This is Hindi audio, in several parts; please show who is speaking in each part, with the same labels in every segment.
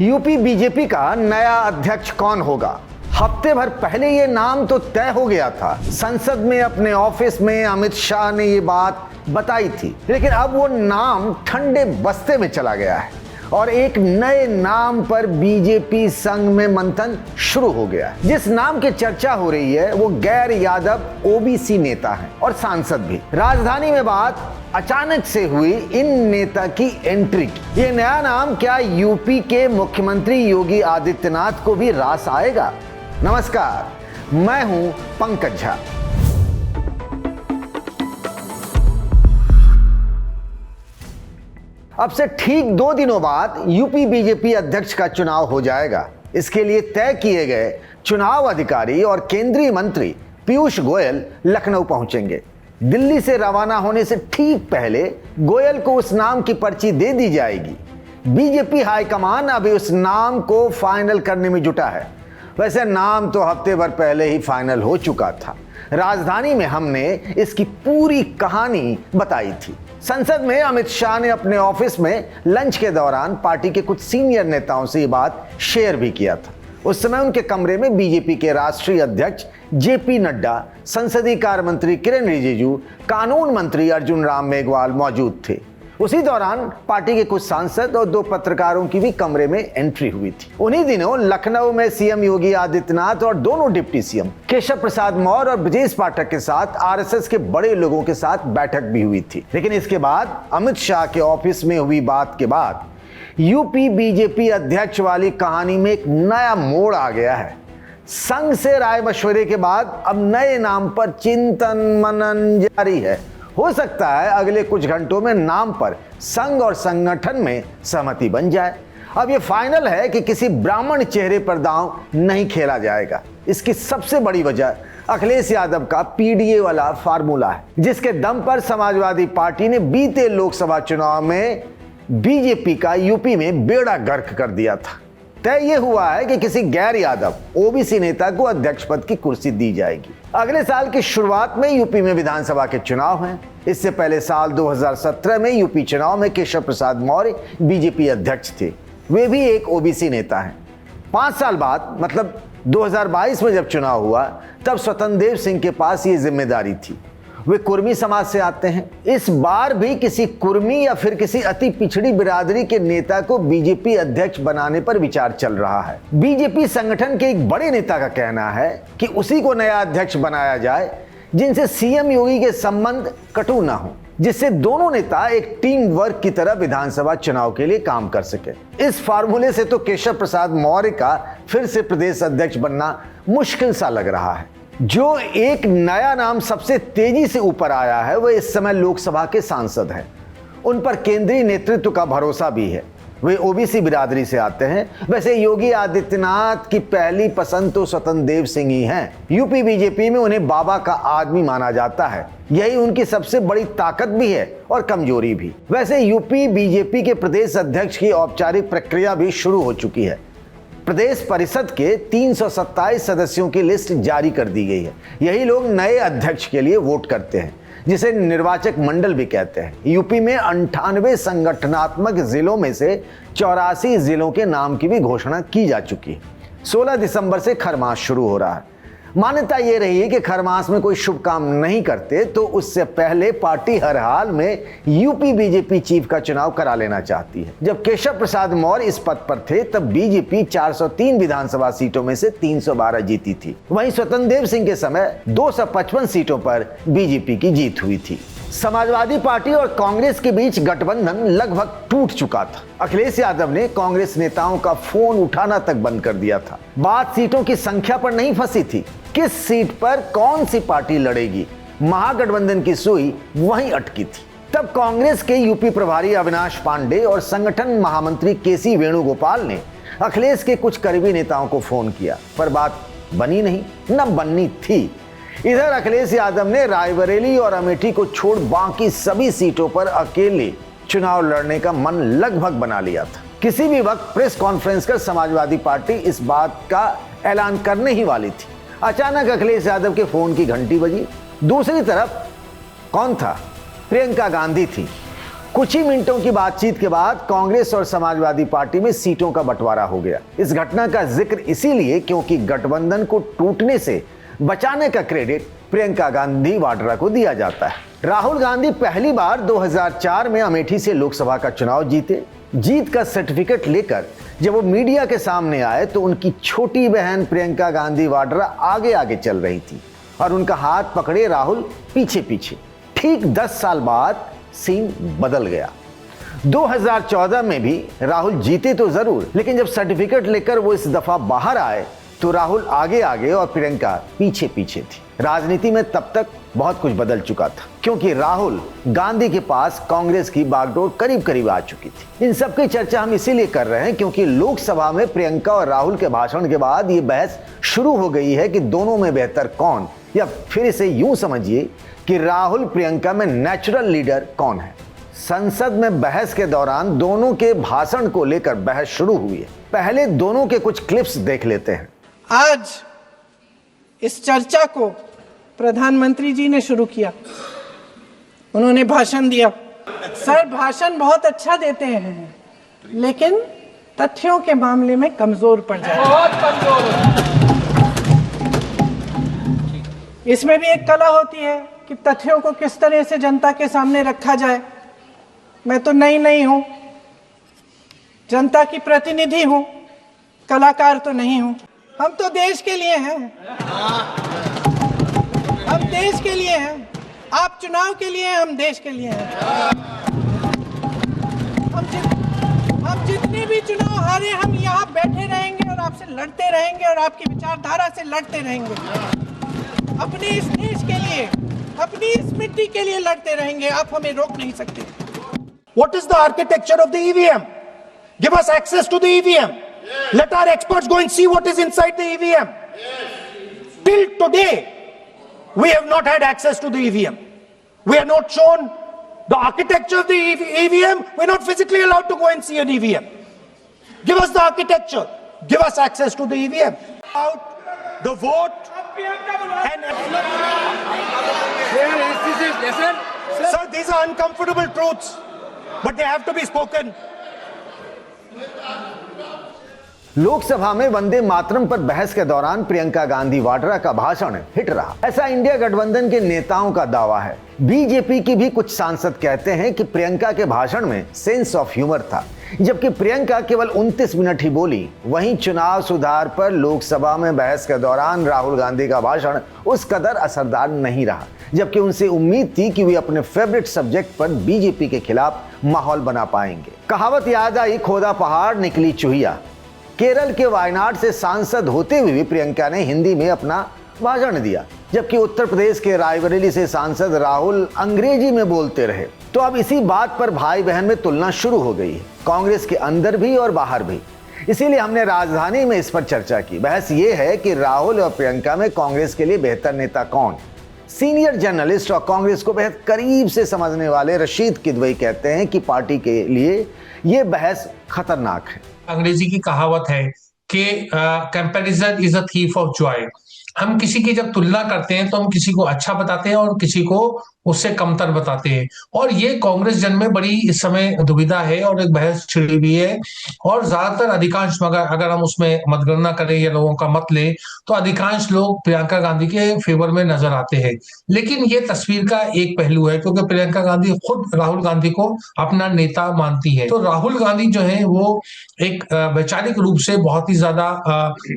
Speaker 1: यूपी बीजेपी का नया अध्यक्ष कौन होगा? हफ्ते भर पहले ये नाम तो तय हो गया था। संसद में अपने ऑफिस में अमित शाह ने ये बात बताई थी, लेकिन अब वो नाम ठंडे बस्ते में चला गया है और एक नए नाम पर बीजेपी संघ में मंथन शुरू हो गया है। जिस नाम की चर्चा हो रही है वो गैर यादव ओबीसी नेता हैं और सांसद भी। राजधानी में बात अचानक से हुई इन नेता की एंट्री की। ये नया नाम क्या यूपी के मुख्यमंत्री योगी आदित्यनाथ को भी रास आएगा? नमस्कार, मैं हूं पंकज झा। अब से ठीक 2 दिनों बाद यूपी बीजेपी अध्यक्ष का चुनाव हो जाएगा। इसके लिए तय किए गए चुनाव अधिकारी और केंद्रीय मंत्री पीयूष गोयल लखनऊ पहुंचेंगे। दिल्ली से रवाना होने से ठीक पहले गोयल को उस नाम की पर्ची दे दी जाएगी। बीजेपी हाईकमान अभी उस नाम को फाइनल करने में जुटा है। वैसे नाम तो हफ्ते भर पहले ही फाइनल हो चुका था। राजधानी में हमने इसकी पूरी कहानी बताई थी। संसद में अमित शाह ने अपने ऑफिस में लंच के दौरान पार्टी के कुछ सीनियर नेताओं से ये बात शेयर भी किया था। उस समय उनके कमरे में बीजेपी के राष्ट्रीय अध्यक्ष जेपी नड्डा, संसदीय कार्य मंत्री किरेन रिजिजू, कानून मंत्री अर्जुन राम मेघवाल मौजूद थे। उसी दौरान पार्टी के कुछ सांसद और 2 पत्रकारों की भी कमरे में एंट्री हुई थी। उन्हीं दिनों लखनऊ में सीएम योगी आदित्यनाथ और दोनों डिप्टी सीएम केशव प्रसाद मौर्य और ब्रजेश पाठक के साथ आरएसएस के बड़े लोगों के साथ बैठक भी हुई थी। लेकिन इसके बाद अमित शाह के ऑफिस में हुई बात के बाद यूपी बीजेपी अध्यक्ष वाली कहानी में एक नया मोड़ आ गया है। संघ से राय मशवरे के बाद अब नए नाम पर चिंतन मनन जारी है। हो सकता है अगले कुछ घंटों में नाम पर संघ और संगठन में सहमति बन जाए। अब यह फाइनल है कि किसी ब्राह्मण चेहरे पर दांव नहीं खेला जाएगा। इसकी सबसे बड़ी वजह अखिलेश यादव का पीडीए वाला फार्मूला है, जिसके दम पर समाजवादी पार्टी ने बीते लोकसभा चुनाव में बीजेपी का यूपी में बेड़ा गर्क कर दिया था। तय ये हुआ है कि किसी गैर यादव ओबीसी नेता को अध्यक्ष पद की कुर्सी दी जाएगी। अगले साल की शुरुआत में यूपी में विधानसभा के चुनाव हैं। इससे पहले साल 2017 में यूपी चुनाव में केशव प्रसाद मौर्य बीजेपी अध्यक्ष थे। वे भी एक ओबीसी नेता हैं। 5 साल बाद मतलब 2022 में जब चुनाव हुआ तब स्वतंत्र देव सिंह के पास ये जिम्मेदारी थी। वे कुर्मी समाज से आते हैं। इस बार भी किसी कुर्मी या फिर किसी अति पिछड़ी बिरादरी के नेता को बीजेपी अध्यक्ष बनाने पर विचार चल रहा है। बीजेपी संगठन के एक बड़े नेता का कहना है कि उसी को नया अध्यक्ष बनाया जाए जिनसे सीएम योगी के संबंध कटु ना हो, जिससे दोनों नेता एक टीम वर्क की तरह विधानसभा चुनाव के लिए काम कर सके। इस फार्मूले से तो केशव प्रसाद मौर्य का फिर से प्रदेश अध्यक्ष बनना मुश्किल सा लग रहा है। जो एक नया नाम सबसे तेजी से ऊपर आया है वह इस समय लोकसभा के सांसद हैं। उन पर केंद्रीय नेतृत्व का भरोसा भी है। वे ओबीसी बिरादरी से आते हैं। वैसे योगी आदित्यनाथ की पहली पसंद तो स्वतंत्र देव सिंह ही हैं। यूपी बीजेपी में उन्हें बाबा का आदमी माना जाता है। यही उनकी सबसे बड़ी ताकत भी है और कमजोरी भी। वैसे यूपी बीजेपी के प्रदेश अध्यक्ष की औपचारिक प्रक्रिया भी शुरू हो चुकी है। प्रदेश परिषद के 327 सदस्यों की लिस्ट जारी कर दी गई है। यही लोग नए अध्यक्ष के लिए वोट करते हैं, जिसे निर्वाचक मंडल भी कहते हैं। यूपी में 98 संगठनात्मक जिलों में से 84 जिलों के नाम की भी घोषणा की जा चुकी है। 16 दिसंबर से खरमास शुरू हो रहा है। मान्यता ये रही है कि खरमास में कोई शुभ काम नहीं करते तो उससे पहले पार्टी हर हाल में यूपी बीजेपी चीफ का चुनाव करा लेना चाहती है। जब केशव प्रसाद मौर्य इस पद पर थे तब बीजेपी 403 विधानसभा सीटों में से 312 जीती थी। वहीं स्वतंत्र देव सिंह के समय 255 सीटों पर बीजेपी की जीत हुई थी। समाजवादी पार्टी और कांग्रेस के बीच गठबंधन लगभग टूट चुका था। अखिलेश यादव ने कांग्रेस नेताओं का फोन उठाना तक बंद कर दिया था। बात सीटों की संख्या पर नहीं फंसी थी, किस सीट पर कौन सी पार्टी लड़ेगी, महागठबंधन की सुई वहीं अटकी थी। तब कांग्रेस के यूपी प्रभारी अविनाश पांडे और संगठन महामंत्री केसी वेणुगोपाल ने अखिलेश के कुछ करीबी नेताओं को फोन किया, पर बात बनी नहीं, न बननी थी। इधर अखिलेश यादव ने रायबरेली और अमेठी को छोड़ बाकी सभी सीटों पर अकेले चुनाव लड़ने का मन लगभग बना लिया था। किसी भी वक्त प्रेस कॉन्फ्रेंस कर समाजवादी पार्टी इस बात का ऐलान करने ही वाली थी। अचानक अखिलेश यादव के फोन की घंटी बजी। दूसरी तरफ कौन था? प्रियंका गांधी थी। कुछ ही मिनटों की बातचीत के बाद कांग्रेस और समाजवादी पार्टी में सीटों का बंटवारा हो गया। इस घटना का जिक्र इसीलिए क्योंकि गठबंधन को टूटने से बचाने का क्रेडिट प्रियंका गांधी वाड्रा को दिया जाता है। राहुल गांधी पहली बार 2004 में अमेठी से लोकसभा का चुनाव जीते। जीत का सर्टिफिकेट लेकर जब वो मीडिया के सामने आए तो उनकी छोटी बहन प्रियंका गांधी वाड्रा आगे आगे चल रही थी और उनका हाथ पकड़े राहुल पीछे पीछे। ठीक 10 साल बाद सीन बदल गया। 2014 में भी राहुल जीते तो जरूर, लेकिन जब सर्टिफिकेट लेकर वो इस दफा बाहर आए तो राहुल आगे आगे और प्रियंका पीछे पीछे थी। राजनीति में तब तक बहुत कुछ बदल चुका था क्योंकि राहुल गांधी के पास कांग्रेस की बागडोर करीब करीब आ चुकी थी। इन सब की चर्चा हम इसीलिए कर रहे हैं क्योंकि लोकसभा में प्रियंका और राहुल के भाषण के बाद ये बहस शुरू हो गई है कि दोनों में बेहतर कौन, या फिर इसे यूं समझिए कि राहुल प्रियंका में नेचुरल लीडर कौन है। संसद में बहस के दौरान दोनों के भाषण को लेकर बहस शुरू हुई है। पहले दोनों के कुछ क्लिप्स देख लेते हैं।
Speaker 2: आज इस चर्चा को प्रधानमंत्री जी ने शुरू किया, उन्होंने भाषण दिया। सर भाषण बहुत अच्छा देते हैं लेकिन तथ्यों के मामले में कमजोर पड़ जाते हैं, बहुत कमजोर। इसमें भी एक कला होती है कि तथ्यों को किस तरह से जनता के सामने रखा जाए। मैं तो नहीं हूं, जनता की प्रतिनिधि हूं, कलाकार तो नहीं हूं। हम तो देश के लिए हैं, हम देश के लिए हैं। आप चुनाव के लिए हैं, हम देश के लिए हैं। हम जितने भी चुनाव हारे हम यहाँ बैठे रहेंगे और आपसे लड़ते रहेंगे और आपकी विचारधारा से लड़ते रहेंगे। अपने इस देश के लिए, अपनी इस मिट्टी के लिए लड़ते रहेंगे। आप हमें रोक नहीं सकते।
Speaker 3: What is the architecture of the EVM? Give us access to the EVM. Let our experts go and see what is inside the EVM. Till today, we have not had access to the EVM. We are not shown the architecture of the EVM. We are not physically allowed to go and see an EVM. Give us the architecture. Give us access to the EVM. Out the vote and Sir, these are uncomfortable truths, but they have to be spoken.
Speaker 1: Lok Sabha में वंदे मातरम पर बहस के दौरान प्रियंका गांधी वाड्रा का भाषण हिट रहा, ऐसा इंडिया गठबंधन के नेताओं का दावा है। बीजेपी की भी कुछ सांसद कहते हैं कि प्रियंका के भाषण में सेंस ऑफ ह्यूमर था, जबकि प्रियंका केवल 29 मिनट ही बोली। वहीं चुनाव सुधार पर लोकसभा में बहस के दौरान राहुल गांधी का भाषण उस कदर असरदार नहीं रहा, जबकि उनसे उम्मीद थी कि वे अपने फेवरेट सब्जेक्ट पर बीजेपी के खिलाफ माहौल बना पाएंगे। कहावत याद आई, खोदा पहाड़ निकली चूहिया। केरल के वायनाड से सांसद होते हुए भी प्रियंका ने हिंदी में अपना भाषण दिया, जबकि उत्तर प्रदेश के रायबरेली से सांसद राहुल अंग्रेजी में बोलते रहे। तो अब इसी बात पर भाई बहन में तुलना शुरू हो गई है, कांग्रेस के अंदर भी और बाहर भी। इसीलिए हमने राजधानी में इस पर चर्चा की। बहस ये है कि राहुल और प्रियंका में कांग्रेस के लिए बेहतर नेता कौन। सीनियर जर्नलिस्ट और कांग्रेस को बेहद करीब से समझने वाले रशीद किदवई कहते हैं कि पार्टी के लिए ये बहस खतरनाक है।
Speaker 4: अंग्रेजी की कहावत है कि comparison is a thief of Joy. हम किसी की जब तुलना करते हैं तो हम किसी को अच्छा बताते हैं और किसी को उससे कमतर बताते हैं, और ये कांग्रेस जन में बड़ी इस समय दुविधा है और एक बहस छिड़ी हुई है। और ज्यादातर अधिकांश, अगर हम उसमें मतगणना करें या लोगों का मत लें तो अधिकांश लोग प्रियंका गांधी के फेवर में नजर आते हैं। लेकिन ये तस्वीर का एक पहलू है क्योंकि प्रियंका गांधी खुद राहुल गांधी को अपना नेता मानती है। तो राहुल गांधी जो है वो एक वैचारिक रूप से बहुत ही ज्यादा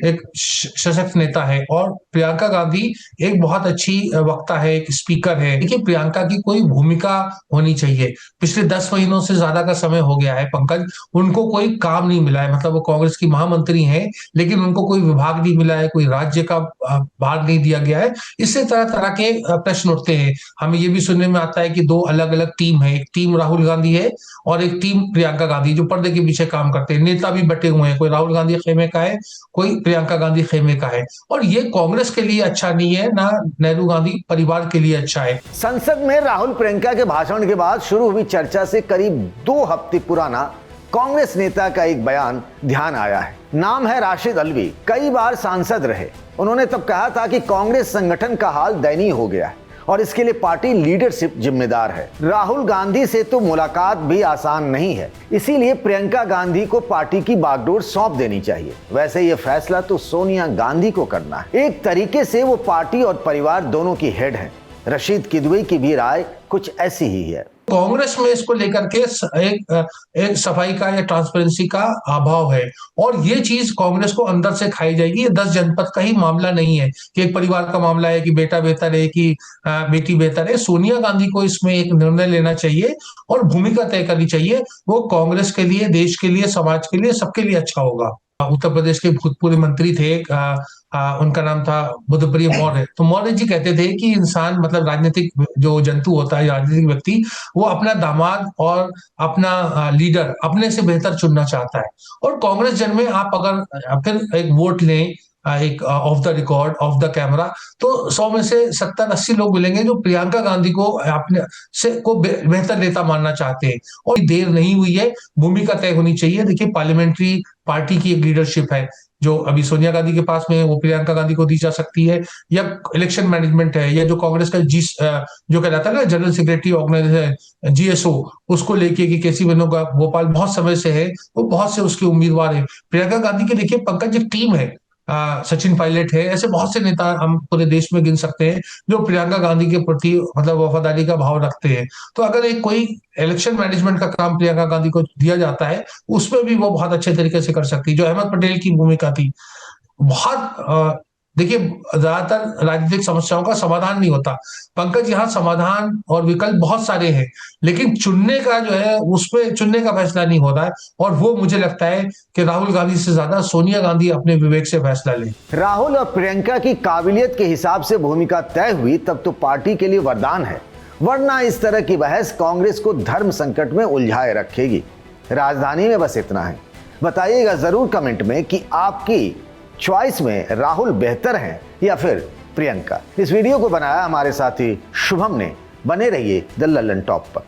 Speaker 4: एक सशक्त नेता है और प्रियंका गांधी एक बहुत अच्छी वक्ता है, एक स्पीकर है। देखिए, प्रियंका की कोई भूमिका होनी चाहिए। पिछले 10 महीनों से ज्यादा का समय हो गया है पंकज, उनको कोई काम नहीं मिला है। मतलब वो कांग्रेस की महामंत्री हैं लेकिन उनको कोई विभाग नहीं मिला है, कोई राज्य का भाग नहीं दिया गया है। इससे तरह तरह के प्रश्न उठते हैं। हमें ये भी सुनने में आता है कि 2 अलग अलग टीम है, एक टीम राहुल गांधी है और एक टीम प्रियंका गांधी, जो पर्दे के पीछे काम करते हैं। नेता भी बटे हुए हैं, कोई राहुल गांधी खेमे का है, कोई प्रियंका गांधी खेमे का है, और ये कांग्रेस के लिए अच्छा नहीं है, ना नेहरू गांधी परिवार के लिए अच्छा है।
Speaker 1: संसद में राहुल प्रियंका के भाषण के बाद शुरू हुई चर्चा से करीब 2 हफ्ते पुराना कांग्रेस नेता का एक बयान ध्यान आया है। नाम है राशिद अल्वी, कई बार सांसद रहे। उन्होंने तब कहा था कि कांग्रेस संगठन का हाल दयनीय हो गया है और इसके लिए पार्टी लीडरशिप जिम्मेदार है। राहुल गांधी से तो मुलाकात भी आसान नहीं है, इसीलिए प्रियंका गांधी को पार्टी की बागडोर सौंप देनी चाहिए। वैसे ये फैसला तो सोनिया गांधी को करना है। एक तरीके से वो पार्टी और परिवार दोनों की हेड हैं। रशीद किदवई की भी राय कुछ ऐसी ही है।
Speaker 4: कांग्रेस में इसको लेकर के एक सफाई का या ट्रांसपेरेंसी का अभाव है और ये चीज कांग्रेस को अंदर से खाई जाएगी। ये 10 जनपद का ही मामला नहीं है कि एक परिवार का मामला है कि बेटा बेहतर है कि बेटी बेहतर है। सोनिया गांधी को इसमें एक निर्णय लेना चाहिए और भूमिका तय करनी चाहिए। वो कांग्रेस के लिए, देश के लिए, समाज के लिए, सबके लिए अच्छा होगा। उत्तर प्रदेश के भूतपूर्व मंत्री थे, उनका नाम था बुद्धप्रिय मौर्य। तो मौर्य जी कहते थे कि इंसान मतलब राजनीतिक जो जंतु होता है, राजनीतिक व्यक्ति, वो अपना दामाद और अपना लीडर अपने से बेहतर चुनना चाहता है। और कांग्रेस जन में आप अगर फिर एक वोट लें, एक of the record, of the camera, तो 100 में से 70-80 लोग मिलेंगे जो प्रियंका गांधी को अपने से को बेहतर नेता मानना चाहते हैं। और देर नहीं हुई है, भूमिका तय होनी चाहिए। देखिए, पार्लियामेंट्री पार्टी की एक लीडरशिप है जो अभी सोनिया गांधी के पास में है, वो प्रियंका गांधी को दी जा सकती है। या इलेक्शन मैनेजमेंट है, या जो कांग्रेस का जो कहलाता है ना जनरल सेक्रेटरी ऑर्गेनाइजेशन GSO, उसको लेके कि केसी वेणुगोपाल बहुत समय से है, वो बहुत से उसके उम्मीदवार है। प्रियंका गांधी के देखिए पंकज एक टीम है, सचिन पायलट है, ऐसे बहुत से नेता हम पूरे देश में गिन सकते हैं जो प्रियंका गांधी के प्रति मतलब वफादारी का भाव रखते हैं। तो अगर एक कोई इलेक्शन मैनेजमेंट का काम प्रियंका गांधी को दिया जाता है, उसमें भी वो बहुत अच्छे तरीके से कर सकती है। जो अहमद पटेल की भूमिका थी, बहुत देखिए, ज्यादातर राजनीतिक समस्याओं का समाधान नहीं होता पंकज, यहाँ समाधान और विकल्प बहुत सारे हैं, लेकिन चुनने का जो है उसमें चुनने का फैसला नहीं होता है। और वो मुझे लगता है कि राहुल गांधी से ज्यादा सोनिया गांधी अपने विवेक से फैसला लें।
Speaker 1: राहुल और प्रियंका की काबिलियत के हिसाब से भूमिका तय हुई तब तो पार्टी के लिए वरदान है, वरना इस तरह की बहस कांग्रेस को धर्म संकट में उलझाए रखेगी। राजधानी में बस इतना है। बताइएगा जरूर कमेंट में कि आपकी चॉइस में राहुल बेहतर हैं या फिर प्रियंका। इस वीडियो को बनाया हमारे साथी शुभम ने। बने रहिए द लल्लन टॉप पर।